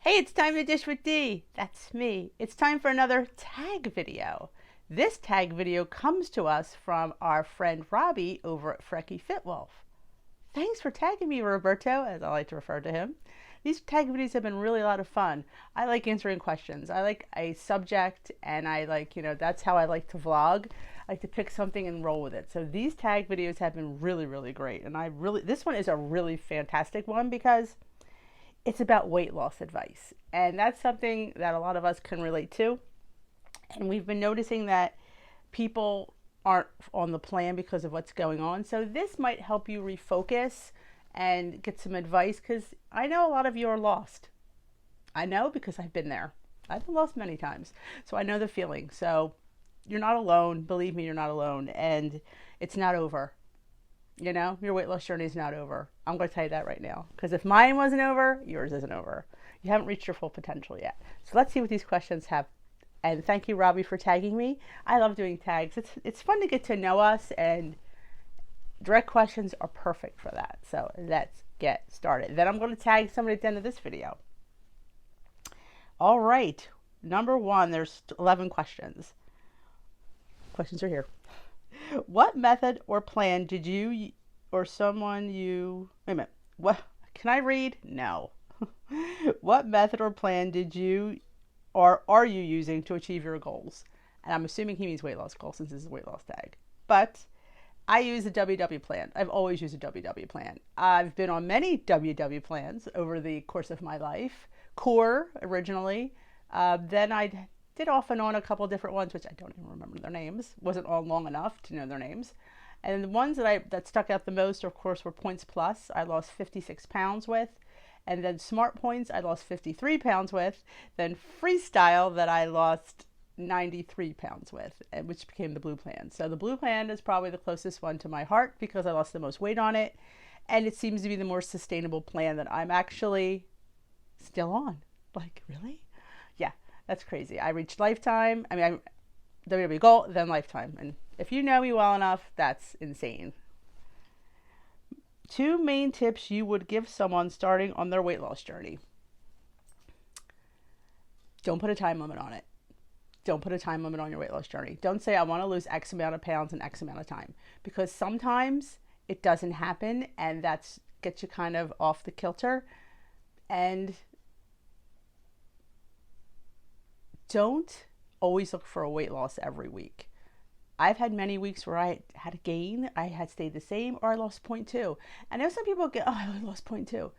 Hey, it's time to dish with D. That's me. It's time for another tag video. This tag video comes to us from our friend Robbie over at Frecky Fitwolf. Thanks for tagging me, Roberto, as I like to refer to him. These tag videos have been really a lot of fun. I like answering questions. I like a subject, and I like, that's how I like to vlog. I like to pick something and roll with it. So these tag videos have been really, really great. And this one is a really fantastic one because it's about weight loss advice. And that's something that a lot of us can relate to. And we've been noticing that people aren't on the plan because of what's going on. So this might help you refocus and get some advice, because I know a lot of you are lost. I know because I've been there. I've been lost many times. So I know the feeling. So you're not alone. Believe me, you're not alone. And it's not over. Your weight loss journey is not over. I'm going to tell you that right now. Because if mine wasn't over, yours isn't over. You haven't reached your full potential yet. So let's see what these questions have. And thank you, Robbie, for tagging me. I love doing tags. It's fun to get to know us, and direct questions are perfect for that. So let's get started. Then I'm going to tag somebody at the end of this video. All right. Number one, there's 11 questions. Questions are here. What method or plan did you or someone you... Wait a minute. What? Can I read? No. What method or plan did you or are you using to achieve your goals? And I'm assuming he means weight loss goals, since this is a weight loss tag. But I use a WW plan. I've always used a WW plan. I've been on many WW plans over the course of my life. Core originally. Then I did off and on a couple different ones, which I don't even remember their names. Wasn't on long enough to know their names. And the ones that stuck out the most, of course, were Points Plus. I lost 56 pounds with. And then Smart Points, I lost 53 pounds with. Then Freestyle, that I lost 93 pounds with, which became the Blue Plan. So the Blue Plan is probably the closest one to my heart because I lost the most weight on it. And it seems to be the more sustainable plan that I'm actually still on. Like, really? Yeah. That's crazy. I reached lifetime. WW goal, then lifetime. And if you know me well enough, that's insane. 2 main tips you would give someone starting on their weight loss journey. Don't put a time limit on it. Don't put a time limit on your weight loss journey. Don't say, I want to lose X amount of pounds in X amount of time. Because sometimes it doesn't happen, and that's gets you kind of off the kilter. And don't always look for a weight loss every week. I've had many weeks where I had a gain, I had stayed the same, or I lost 0.2. And I know some people get, oh, I only lost 0.2.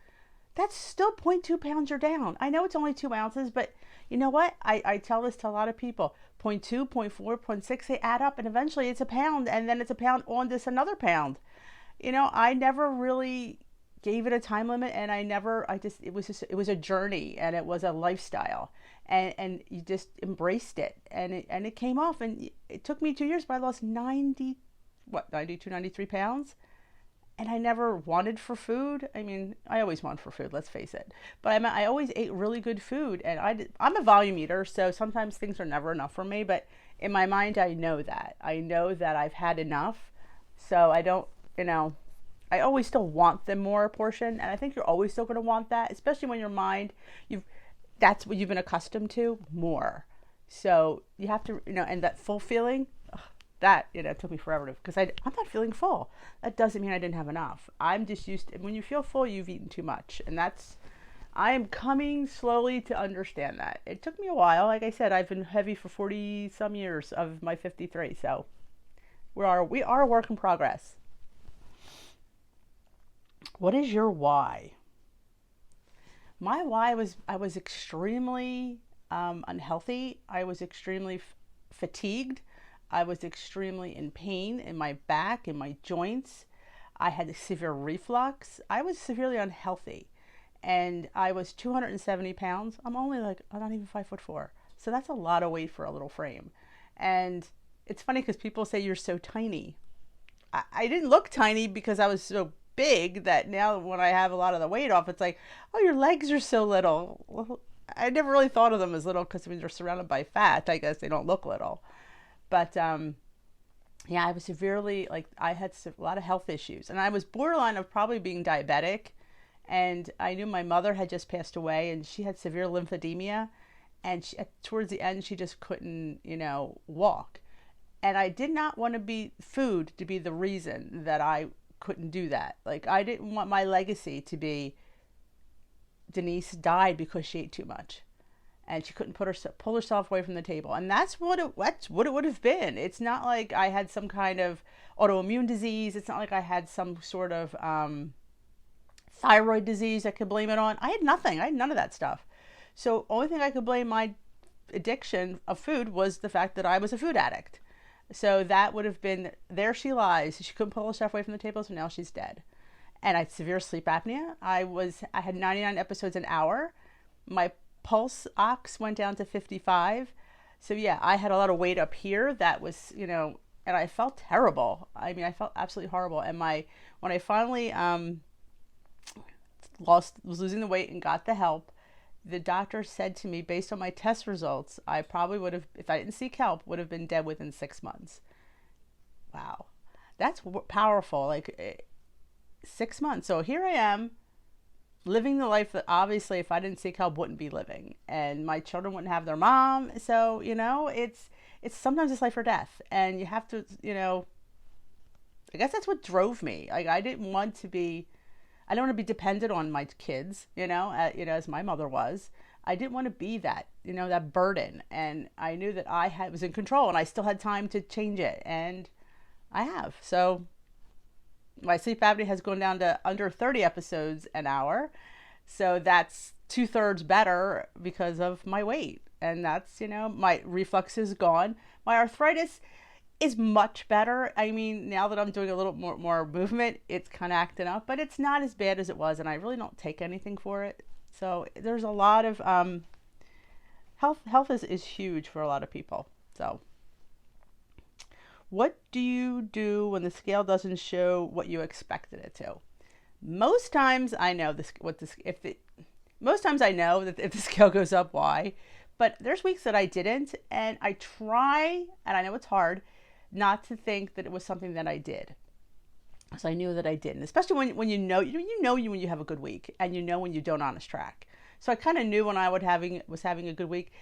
That's still 0.2 pounds you're down. I know it's only 2 ounces, but you know what? I tell this to a lot of people. 0.2, 0.4, 0.6, they add up, and eventually it's a pound, and then it's a pound on this another pound. I never really gave it a time limit, and it was a journey, and it was a lifestyle, and you just embraced it, and it came off, and it took me 2 years, but I lost 92, 93 pounds, and I never wanted for food. I always want for food, let's face it, but I always ate really good food, and I'm a volume eater, so sometimes things are never enough for me, but in my mind, I know that I've had enough, so I don't, I always still want the more portion, and I think you're always still going to want that, especially when your mind, that's what you've been accustomed to, more. So you have to, and that full feeling, that, it took me forever because I'm not feeling full. That doesn't mean I didn't have enough. I'm just used to, when you feel full, you've eaten too much, and I am coming slowly to understand that. It took me a while. Like I said, I've been heavy for 40 some years of my 53, so we are a work in progress. What is your why? My why was I was extremely unhealthy. I was extremely fatigued. I was extremely in pain in my back, in my joints. I had severe reflux. I was severely unhealthy. And I was 270 pounds. I'm not even 5'4". So that's a lot of weight for a little frame. And it's funny because people say you're so tiny. I didn't look tiny because I was so big that now when I have a lot of the weight off, it's like, oh, your legs are so little. Well, I never really thought of them as little because when you're surrounded by fat, I guess they don't look little. But yeah, I was severely, I had a lot of health issues, and I was borderline of probably being diabetic And I knew my mother had just passed away, and she had severe lymphedema, and towards the end, she just couldn't, walk. And I did not want to be food to be the reason that I couldn't do that. Like, I didn't want my legacy to be Denise died because she ate too much and she couldn't pull herself away from the table. And that's what it would have been. It's not like I had some kind of autoimmune disease. It's not like I had some sort of thyroid disease I could blame it on. I had nothing. I had none of that stuff. So only thing I could blame my addiction of food was the fact that I was a food addict. So that would have been, there she lies. She couldn't pull herself away from the table, so now she's dead. And I had severe sleep apnea. I had 99 episodes an hour. My pulse ox went down to 55. So yeah, I had a lot of weight up here that was, and I felt terrible. I mean, I felt absolutely horrible. And when I finally was losing the weight and got the help, the doctor said to me, based on my test results, I probably would have, if I didn't seek help, would have been dead within 6 months. Wow. That's powerful. Like 6 months. So here I am living the life that obviously if I didn't seek help wouldn't be living, and my children wouldn't have their mom. So, it's sometimes it's life or death, and you have to, I guess that's what drove me. Like, I don't want to be dependent on my kids, as my mother was. I didn't want to be that, that burden. And I knew that I was in control, and I still had time to change it. And I have. So my sleep apnea has gone down to under 30 episodes an hour. So that's 2/3 better because of my weight. And that's, my reflux is gone. My arthritis is much better. I mean, now that I'm doing a little more movement, it's kind of acting up, but it's not as bad as it was, and I really don't take anything for it. So there's a lot of health is huge for a lot of people. So what do you do when the scale doesn't show what you expected it to? Most times I know most times I know that if the scale goes up, why, but there's weeks that I didn't, and I try, and I know it's hard, not to think that it was something that I did. So I knew that I didn't, especially when when you have a good week, and when you don't honest track. So I kind of knew when I was having a good week,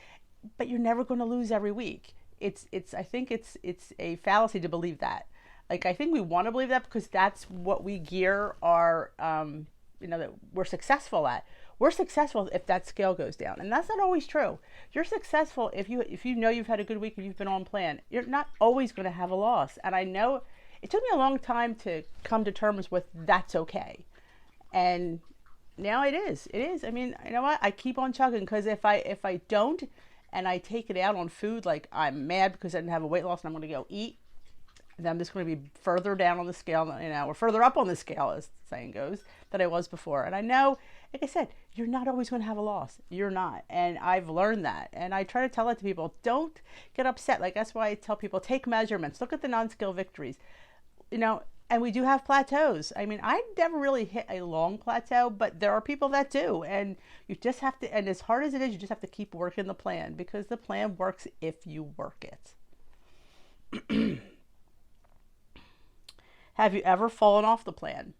but you're never going to lose every week. I think it's a fallacy to believe that. Like, I think we want to believe that because that's what we gear our, that we're successful at. We're successful if that scale goes down, and that's not always true. You're successful if you know you've had a good week and you've been on plan. You're not always going to have a loss, and I know it took me a long time to come to terms with that's okay, and now it is. It is. I mean, you know what? I keep on chugging, because if I don't, and I take it out on food, like I'm mad because I didn't have a weight loss and I'm going to go eat, then I'm just going to be further down on the scale, or further up on the scale, as the saying goes, than I was before. And I know, like I said, you're not always going to have a loss. You're not. And I've learned that. And I try to tell it to people. Don't get upset. Like, that's why I tell people, take measurements. Look at the non-scale victories. And we do have plateaus. I mean, I never really hit a long plateau, but there are people that do. And you just have to, and as hard as it is, you just have to keep working the plan, because the plan works if you work it. Have you ever fallen off the plan?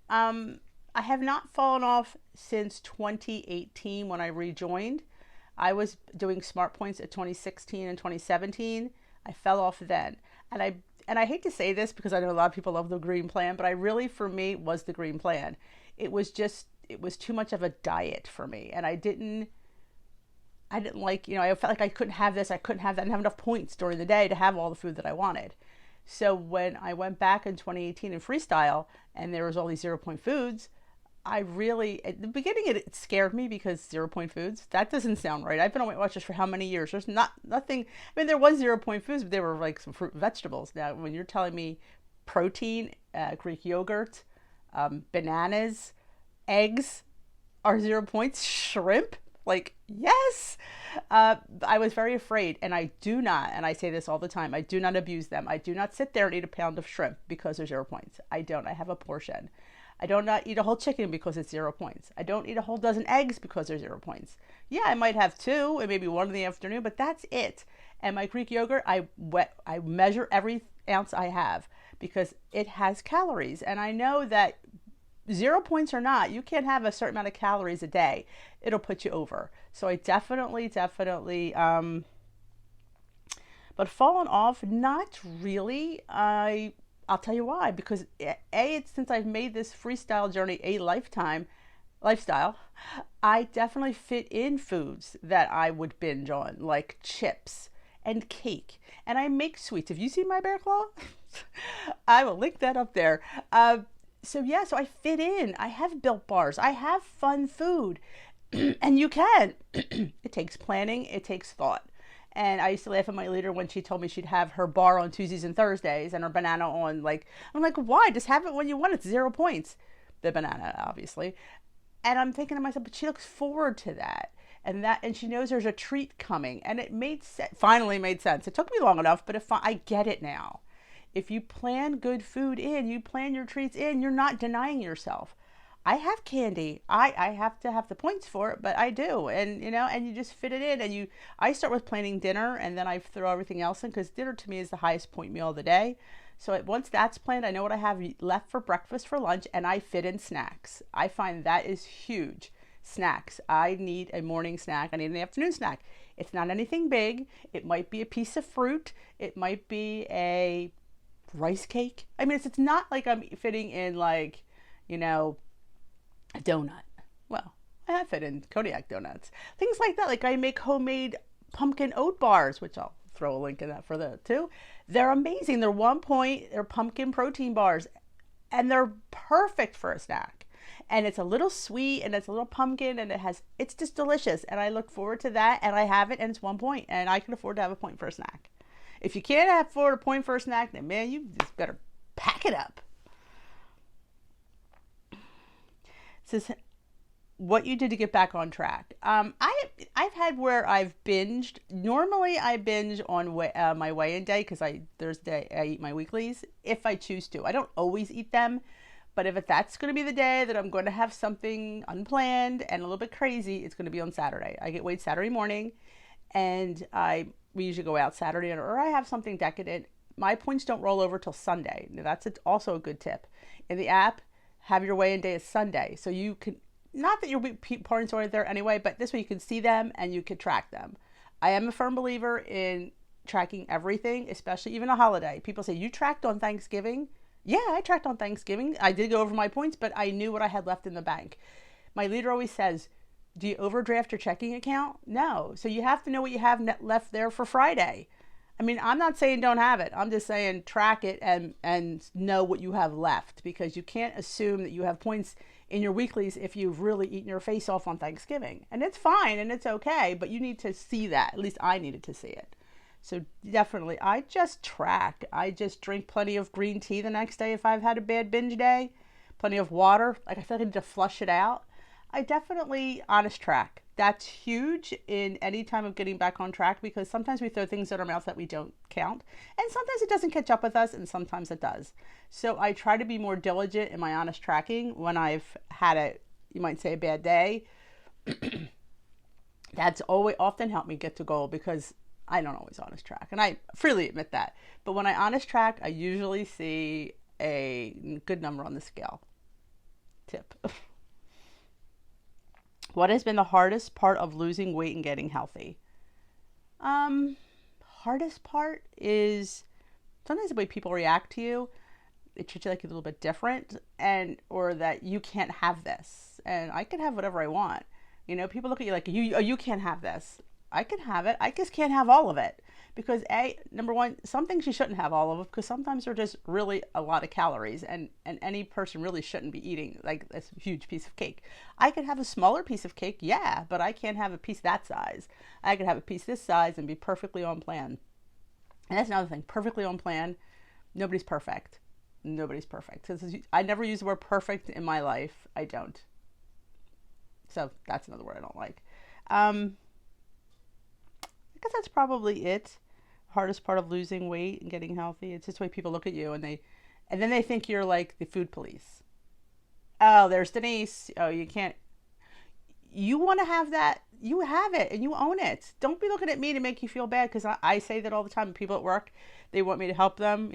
I have not fallen off since 2018 when I rejoined. I was doing Smart Points at 2016 and 2017. I fell off then. And I hate to say this because I know a lot of people love the green plan, but for me, was the green plan. It was too much of a diet for me. And I didn't like, I felt like I couldn't have this, I couldn't have that, and have enough points during the day to have all the food that I wanted. So when I went back in 2018 in freestyle, and there was all these 0-point foods, at the beginning it scared me, because 0-point foods, that doesn't sound right. I've been on Weight Watchers for how many years? There's nothing, I mean, there was 0-point foods, but they were like some fruit and vegetables. Now, when you're telling me protein, Greek yogurt, bananas, eggs are 0 points, shrimp, like, yes. I was very afraid, and I do not, and I say this all the time, I do not abuse them. I do not sit there and eat a pound of shrimp because they're 0 points. I don't. I have a portion. I do not eat a whole chicken because it's 0 points. I don't eat a whole dozen eggs because they're 0 points. Yeah, I might have 2 and maybe 1 in the afternoon, but that's it. And my Greek yogurt, I measure every ounce I have, because it has calories. And I know that 0 points or not, you can't have a certain amount of calories a day. It'll put you over. So I definitely, but fallen off, not really. I'll tell you why. Because it's since I've made this freestyle journey a lifestyle, I definitely fit in foods that I would binge on, like chips and cake. And I make sweets. Have you seen my bear claw? I will link that up there. So yeah, so I fit in. I have Built Bars. I have fun food. And you can. It takes planning. It takes thought. And I used to laugh at my leader when she told me she'd have her bar on Tuesdays and Thursdays and her banana on, like, I'm like, why? Just have it when you want. It's 0 points. The banana, obviously. And I'm thinking to myself, but she looks forward to that. And she knows there's a treat coming. And it finally made sense. It took me long enough, but I get it now. If you plan good food in, you plan your treats in, you're not denying yourself. I have candy. I have to have the points for it, but I do. And and you just fit it in. And I start with planning dinner, and then I throw everything else in, because dinner to me is the highest point meal of the day. So once that's planned, I know what I have left for breakfast, for lunch, and I fit in snacks. I find that is huge. Snacks. I need a morning snack. I need an afternoon snack. It's not anything big. It might be a piece of fruit. It might be a rice cake. I mean, it's not like I'm fitting in, like, a donut. Well, I have fit in Kodiak donuts. Things like that. Like, I make homemade pumpkin oat bars, which I'll throw a link in that for that too. They're amazing. They're 1 point. They're pumpkin protein bars, and they're perfect for a snack. And it's a little sweet, and it's a little pumpkin, and it's just delicious. And I look forward to that, and I have it, and it's 1 point, and I can afford to have a point for a snack. If you can't afford a point for a snack, then man, you just better pack it up. It says, what you did to get back on track. I've had where I've binged. Normally I binge on my weigh-in day, because Thursday I eat my weeklies if I choose to. I don't always eat them, but if that's going to be the day that I'm going to have something unplanned and a little bit crazy, it's going to be on Saturday. I get weighed Saturday morning, and we usually go out Saturday, or I have something decadent. My points don't roll over till Sunday. Now, that's also a good tip. In the app, have your weigh-in day is Sunday, so you can. Not that your points are there anyway, but this way you can see them and you can track them. I am a firm believer in tracking everything, especially even a holiday. People say, you tracked on Thanksgiving? Yeah, I tracked on Thanksgiving. I did go over my points, but I knew what I had left in the bank. My leader always says, do you overdraft your checking account? No. So you have to know what you have left there for Friday. I mean, I'm not saying don't have it. I'm just saying track it and know what you have left, because you can't assume that you have points in your weeklies if you've really eaten your face off on Thanksgiving. And it's fine and it's okay, but you need to see that. At least I needed to see it. So definitely, I just track. I just drink plenty of green tea the next day if I've had a bad binge day. Plenty of water. Like, I feel like I need to flush it out. I definitely honest track. That's huge in any time of getting back on track, because sometimes we throw things in our mouth that we don't count. And sometimes it doesn't catch up with us, and sometimes it does. So I try to be more diligent in my honest tracking when I've had you might say, a bad day. That's often helped me get to goal, because I don't always honest track. And I freely admit that. But when I honest track, I usually see a good number on the scale. Tip. What has been the hardest part of losing weight and getting healthy? Hardest part is sometimes the way people react to you. They treat you like a little bit different, or that you can't have this. And I can have whatever I want. People look at you like, you can't have this. I can have it. I just can't have all of it. Because number one, some things you shouldn't have all of them, because sometimes they're just really a lot of calories, and any person really shouldn't be eating like this huge piece of cake. I could have a smaller piece of cake, yeah, but I can't have a piece that size. I could have a piece this size and be perfectly on plan. And that's another thing, perfectly on plan. Nobody's perfect. Nobody's perfect. I never use the word perfect in my life. I don't. So that's another word I don't like. I guess that's probably it. Hardest part of losing weight and getting healthy. It's just the way people look at you, and then they think you're like the food police. Oh, there's Denise. Oh, you can't. You want to have that. You have it and you own it. Don't be looking at me to make you feel bad, because I say that all the time. People at work, they want me to help them,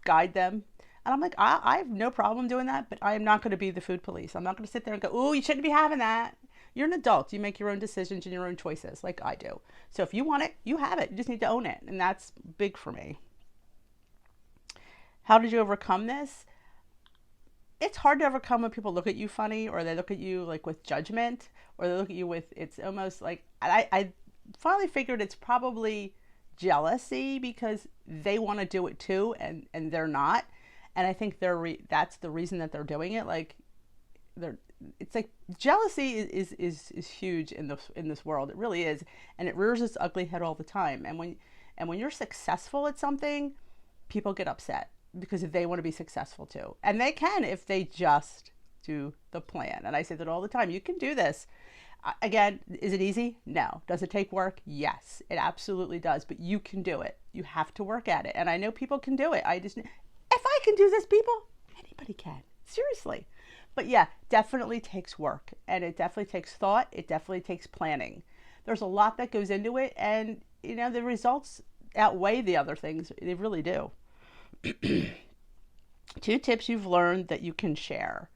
guide them. And I'm like, I have no problem doing that, but I am not going to be the food police. I'm not going to sit there and go, oh, you shouldn't be having that. You're an adult. You make your own decisions and your own choices like I do. So if you want it, you have it. You just need to own it. And that's big for me. How did you overcome this? It's hard to overcome when people look at you funny, or they look at you like with judgment, or they look at you with, it's almost like, I finally figured it's probably jealousy because they want to do it too, and they're not. And I think that's the reason that they're doing it. Like, it's like jealousy is huge in this world. It really is. And it rears its ugly head all the time. And when you're successful at something, people get upset because they want to be successful too. And they can if they just do the plan. And I say that all the time. You can do this. Again, is it easy? No. Does it take work? Yes, it absolutely does. But you can do it. You have to work at it. And I know people can do it. If I can do this, people, anybody can. Seriously. But yeah, definitely takes work. And it definitely takes thought. It definitely takes planning. There's a lot that goes into it. And, the results outweigh the other things. They really do. 2 tips you've learned that you can share.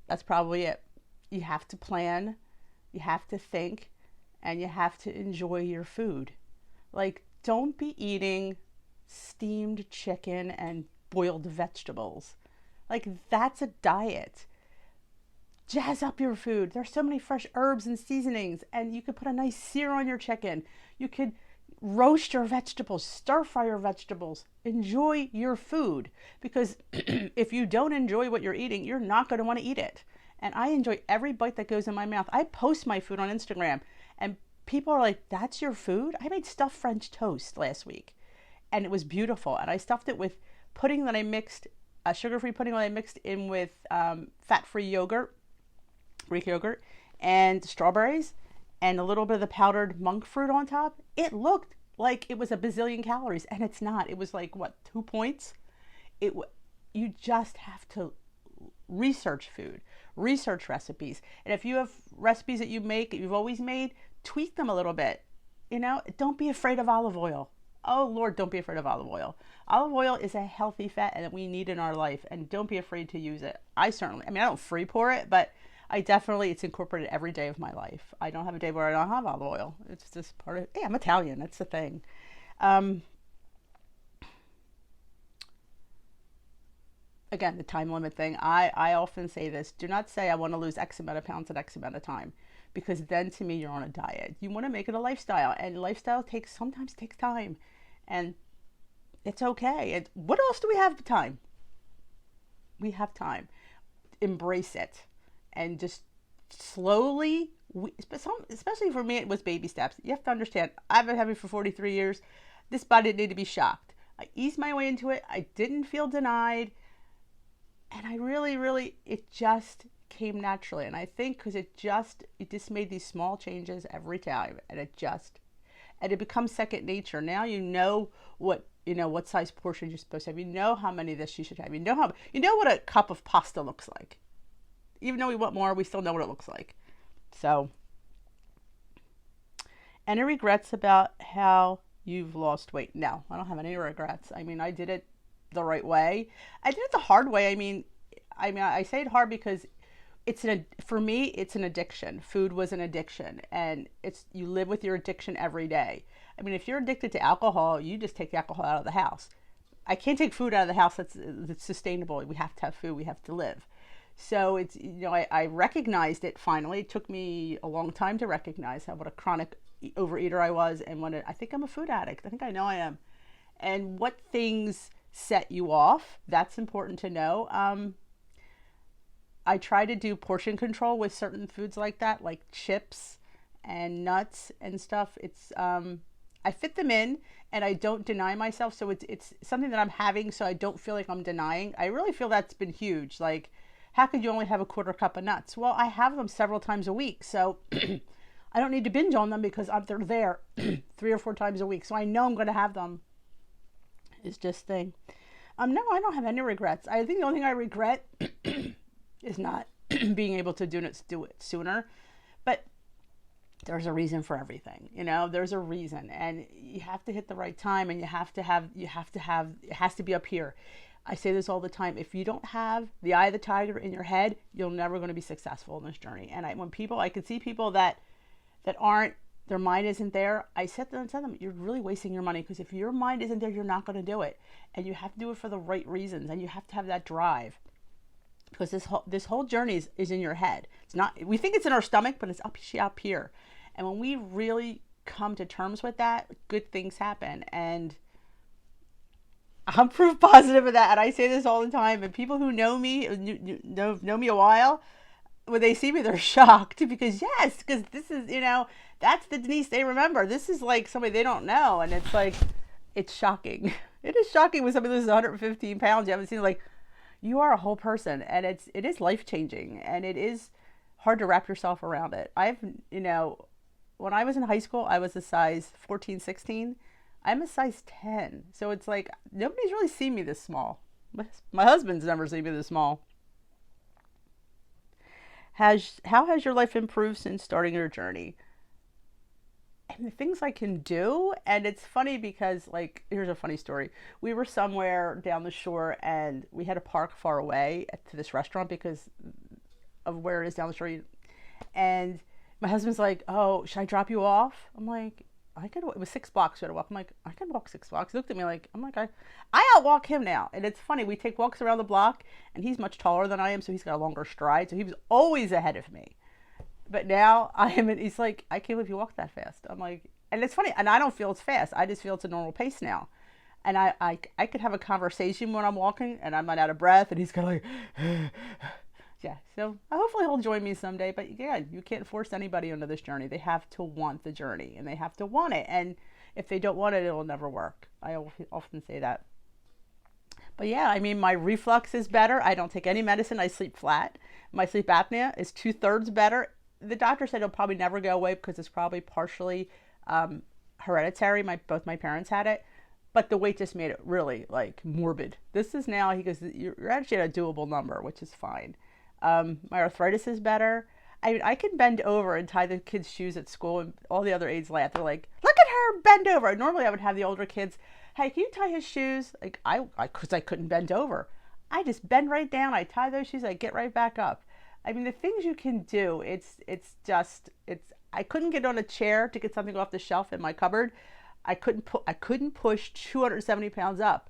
That's probably it. You have to plan, you have to think, and you have to enjoy your food. Like, don't be eating steamed chicken and boiled vegetables. Like, that's a diet. Jazz up your food. There's so many fresh herbs and seasonings, and you could put a nice sear on your chicken. You could roast your vegetables, stir fry your vegetables. Enjoy your food, because if you don't enjoy what you're eating, you're not going to want to eat it. And I enjoy every bite that goes in my mouth. I post my food on Instagram, and people are like, that's your food? I made stuffed French toast last week, and it was beautiful. And I stuffed it with pudding that I mixed, sugar-free pudding that I mixed in with fat-free yogurt, Greek yogurt, and strawberries, and a little bit of the powdered monk fruit on top. It looked like it was a bazillion calories, and it's not. It was like, what, 2 points? You just have to research food, research recipes. And if you have recipes that you've always made, tweak them a little bit. Don't be afraid of olive oil. Oh Lord, don't be afraid of olive oil. Olive oil is a healthy fat that we need in our life, and don't be afraid to use it. I don't free pour it, but it's incorporated every day of my life. I don't have a day where I don't have olive oil. It's just part of, hey, I'm Italian. That's the thing. Again, the time limit thing. I often say this. Do not say I want to lose X amount of pounds at X amount of time, because then to me, you're on a diet. You want to make it a lifestyle, and lifestyle sometimes takes time, and it's okay. And what else do we have time? We have time. Embrace it. And just slowly, especially for me, it was baby steps. You have to understand, I've been having for 43 years. This body didn't need to be shocked. I eased my way into it. I didn't feel denied. And I really, it just came naturally. And I think because it just made these small changes every time. And it becomes second nature. Now you know what size portion you're supposed to have. You know how many of this you should have. You know what a cup of pasta looks like. Even though we want more, we still know what it looks like. So, any regrets about how you've lost weight? No, I don't have any regrets. I did it the right way. I did it the hard way. I say it hard because for me, it's an addiction. Food was an addiction, and you live with your addiction every day. If you're addicted to alcohol, you just take the alcohol out of the house. I can't take food out of the house that's sustainable. We have to have food. We have to live. So it's, I recognized it finally. It took me a long time to recognize what a chronic overeater I was, and I think I'm a food addict. I think I know I am. And what things set you off, that's important to know. I try to do portion control with certain foods like that, like chips and nuts and stuff. I fit them in, and I don't deny myself. So it's something that I'm having, so I don't feel like I'm denying. I really feel that's been huge. Like, how could you only have a quarter cup of nuts? Well, I have them several times a week, so I don't need to binge on them because they're there 3 or 4 times a week. So I know I'm going to have them. It's just thing. No, I don't have any regrets. I think the only thing I regret is not being able to do it sooner. But there's a reason for everything. There's a reason, and you have to hit the right time, and it has to be up here. I say this all the time. If you don't have the eye of the tiger in your head, you're never going to be successful in this journey. And I can see people that aren't, their mind isn't there, I sit there and tell them, you're really wasting your money, because if your mind isn't there, you're not going to do it. And you have to do it for the right reasons, and you have to have that drive. Because this whole journey is in your head. It's not, we think it's in our stomach, but it's up here. And when we really come to terms with that, good things happen. And I'm proof positive of that. And I say this all the time. And people who know me, know me a while, when they see me, they're shocked, because this is, that's the Denise they remember. This is like somebody they don't know. And it's like, it's shocking. It is shocking when somebody loses 115 pounds. You haven't seen, like, you are a whole person, and it is life-changing, and it is hard to wrap yourself around it. When I was in high school, I was a size 14, 16. I'm a size 10. So it's like, nobody's really seen me this small. My husband's never seen me this small. How has your life improved since starting your journey? And the things I can do, and it's funny because, like, here's a funny story. We were somewhere down the shore, and we had to park far away to this restaurant because of where it is down the shore. And my husband's like, oh, should I drop you off? I'm like, I could. It was 6 blocks we had to walk. I'm like, I can walk 6 blocks. He looked at me like, I outwalk him now. And it's funny, we take walks around the block, and he's much taller than I am, so he's got a longer stride. So he was always ahead of me. But now he's like, I can't believe you walk that fast. I'm like, and it's funny, and I don't feel it's fast. I just feel it's a normal pace now. And I could have a conversation when I'm walking, and I'm not out of breath, and he's kind of like, yeah. So hopefully he'll join me someday. But yeah, you can't force anybody onto this journey. They have to want the journey, and they have to want it. And if they don't want it, it'll never work. I often say that. But yeah, I mean, my reflux is better. I don't take any medicine. I sleep flat. My sleep apnea is 2/3 better. The doctor said it'll probably never go away because it's probably partially hereditary. Both my parents had it, but the weight just made it really, like, morbid. This is now, he goes, you're actually at a doable number, which is fine. My arthritis is better. I mean, I can bend over and tie the kids' shoes at school, and all the other aides laugh. They're like, look at her bend over. Normally I would have the older kids, hey, can you tie his shoes? Like, because I couldn't bend over. I just bend right down. I tie those shoes. I get right back up. I mean, the things you can do, I couldn't get on a chair to get something off the shelf in my cupboard. I couldn't push 270 pounds up.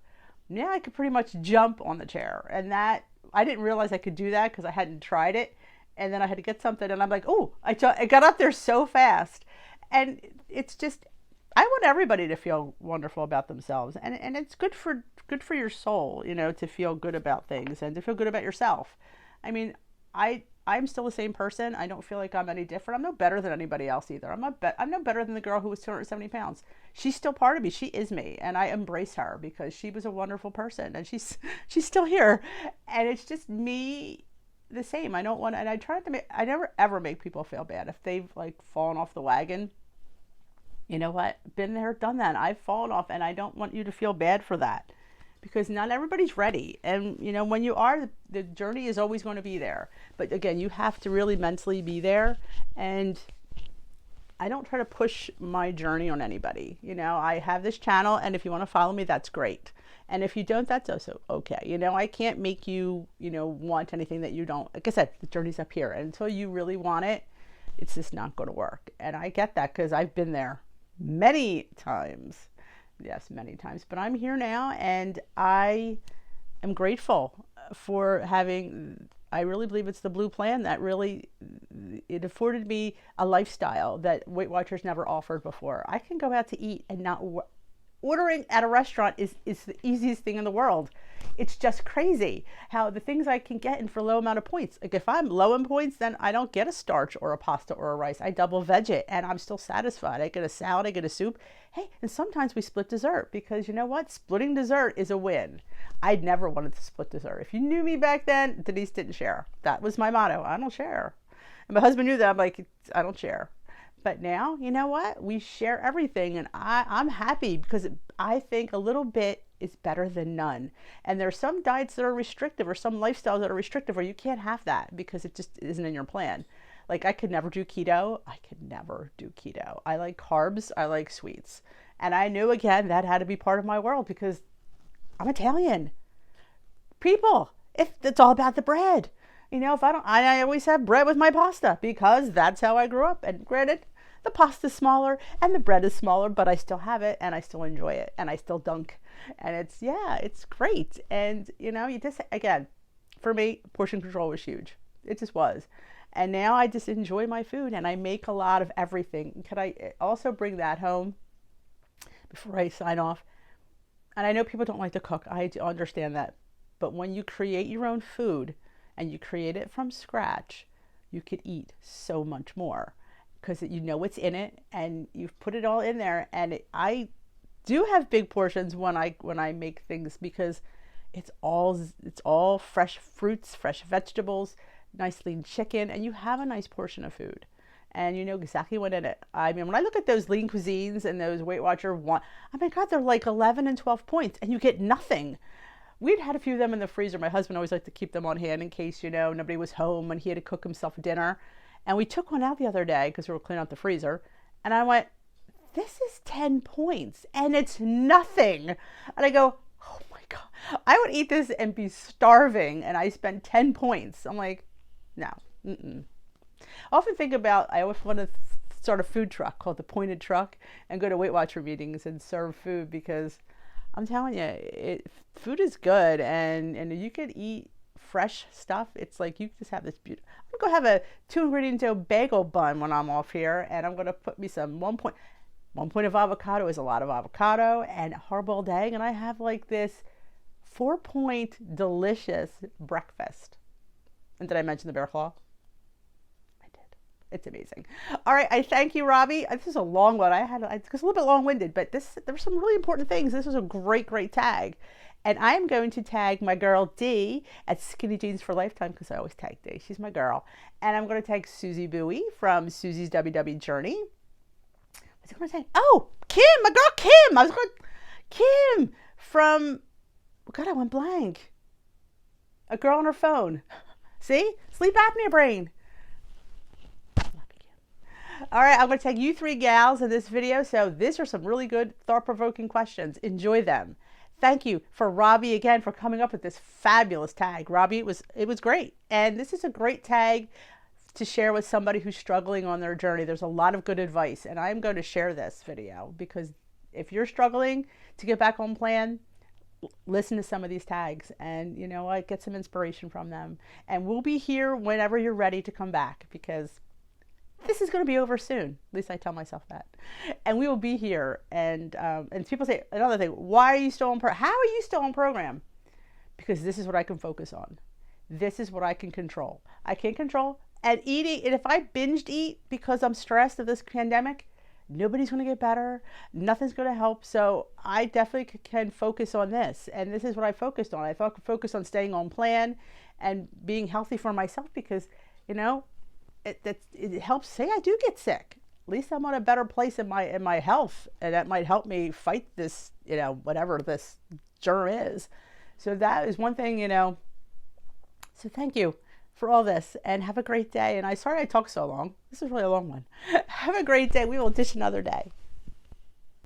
Now I could pretty much jump on the chair, and that, I didn't realize I could do that because I hadn't tried it. And then I had to get something, and I'm like, oh, I got up there so fast. And it's just, I want everybody to feel wonderful about themselves, and it's good for your soul, to feel good about things and to feel good about yourself. I mean, I'm still the same person. I don't feel like I'm any different. I'm no better than anybody else either. I'm no better than the girl who was 270 pounds. She's still part of me. She is me, and I embrace her because she was a wonderful person, and she's still here. And it's just me, the same. I don't want, and I never ever make people feel bad if they've, like, fallen off the wagon. You know what? Been there, done that. I've fallen off, and I don't want you to feel bad for that. Because not everybody's ready. And, when you are, the journey is always going to be there. But again, you have to really mentally be there. And I don't try to push my journey on anybody. I have this channel, and if you want to follow me, that's great. And if you don't, that's also okay. I can't make you, want anything that you don't. Like I said, the journey's up here. And until you really want it, it's just not going to work. And I get that because I've been there many times. Yes, many times. But I'm here now, and I am grateful for having, I really believe it's the blue plan that really, it afforded me a lifestyle that Weight Watchers never offered before. I can go out to eat, and not ordering at a restaurant is the easiest thing in the world. It's just crazy how the things I can get in for low amount of points. Like, if I'm low in points, then I don't get a starch or a pasta or a rice. I double veg it, and I'm still satisfied. I get a salad, I get a soup. Hey, and sometimes we split dessert, because you know what? Splitting dessert is a win. I'd never wanted to split dessert. If you knew me back then, Denise didn't share. That was my motto. I don't share. And my husband knew that. I'm like, I don't share. But now, you know what? We share everything, and I'm happy because I think a little bit is better than none. And there are some diets that are restrictive, or some lifestyles that are restrictive, where you can't have that because it just isn't in your plan. Like, I could never do keto. I like carbs. I like sweets. And I knew, again, that had to be part of my world because I'm Italian. people, if it's all about the bread. You know, if I don't, I always have bread with my pasta because that's how I grew up. And granted, the pasta's smaller and the bread is smaller, but I still have it and I still enjoy it and I still dunk. And it's, yeah, it's great. And, you know, you just, again, for me, portion control was huge. It just was. And now I just enjoy my food and I make a lot of everything. Could I also bring that home before I sign off? And I know people don't like to cook. I understand that. But when you create your own food and you create it from scratch, you could eat so much more because you know what's in it and you've put it all in there. And I do have big portions when I make things because it's all fresh fruits, fresh vegetables, nice lean chicken, and you have a nice portion of food. And you know exactly what in it. I mean, when I look at those lean cuisines and those Weight Watcher one, oh my God, they're like 11 and 12 points and you get nothing. We'd had a few of them in the freezer. My husband always liked to keep them on hand in case, you know, nobody was home and he had to cook himself dinner. And we took one out the other day because we were cleaning out the freezer. And I went, this is 10 points and it's nothing. And I go, oh my God, I would eat this and be starving. And I spent 10 points. I'm like, no. I often think about, I always want to start a food truck called the Pointed Truck and go to Weight Watcher meetings and serve food because I'm telling you, food is good and you could eat fresh stuff. It's like you just have this beautiful, I'm going to have a 2-ingredient dough bagel bun when I'm off here and I'm going to put me some 1 point of avocado is a lot of avocado and hard-boiled egg and I have like this 4-point delicious breakfast. And did I mention the bear claw? I did. It's amazing. All right. I thank you, Robbie. This is a long one. It's a little bit long-winded, but there were some really important things. This was a great, great tag. And I am going to tag my girl D at Skinny Jeans for Lifetime because I always tag D. She's my girl. And I'm going to tag Susie Bowie from Susie's WW Journey. What's I going to tag? Oh, Kim, my girl Kim. I was going Kim from, God, I went blank. A girl on her phone. See? Sleep apnea brain. All right, I'm going to tag you 3 gals in this video. So these are some really good thought-provoking questions. Enjoy them. Thank you for Robbie again for coming up with this fabulous tag. Robbie, it was great. And this is a great tag to share with somebody who's struggling on their journey. There's a lot of good advice. And I'm going to share this video because if you're struggling to get back on plan, listen to some of these tags and you know what, get some inspiration from them. And we'll be here whenever you're ready to come back because this is going to be over soon. At least I tell myself that. And we will be here. And people say another thing, why are you still on how are you still on program? Because this is what I can focus on. This is what I can control. I can control and eating. And if I binged eat because I'm stressed of this pandemic, nobody's going to get better. Nothing's going to help. So I definitely can focus on this. And this is what I focused on. I focused on staying on plan and being healthy for myself because, you know, it helps. Say I do get sick. At least I'm on a better place in my health. And that might help me fight this, you know, whatever this germ is. So that is one thing, you know. So thank you for all this and have a great day. And sorry I talked so long. This is really a long one. Have a great day. We will dish another day.